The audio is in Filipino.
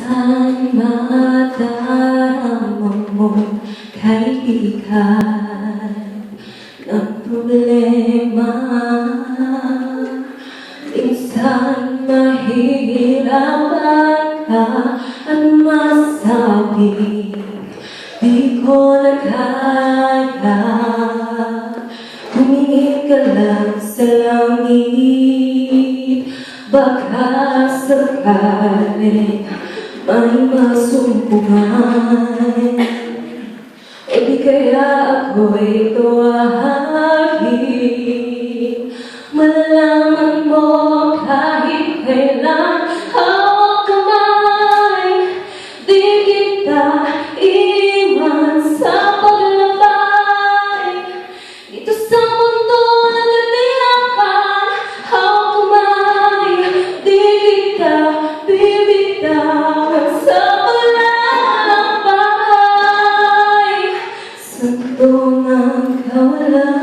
Minsan madarama mo kaibigan ng problema. Minsan mahihirapan ka at masabi di ko na kaya. Humingin ka lang sa langit, baka sakaling may masumpungan. O di kaya ako'y tuwahagin, malalaman mo kahit kailan hawak kamay. Di kita iwan sa paglabay, dito sa mundo na katiyakan. Hawak kamay, di kita bibitawan sa paglalakbay. Sa tunang kawalan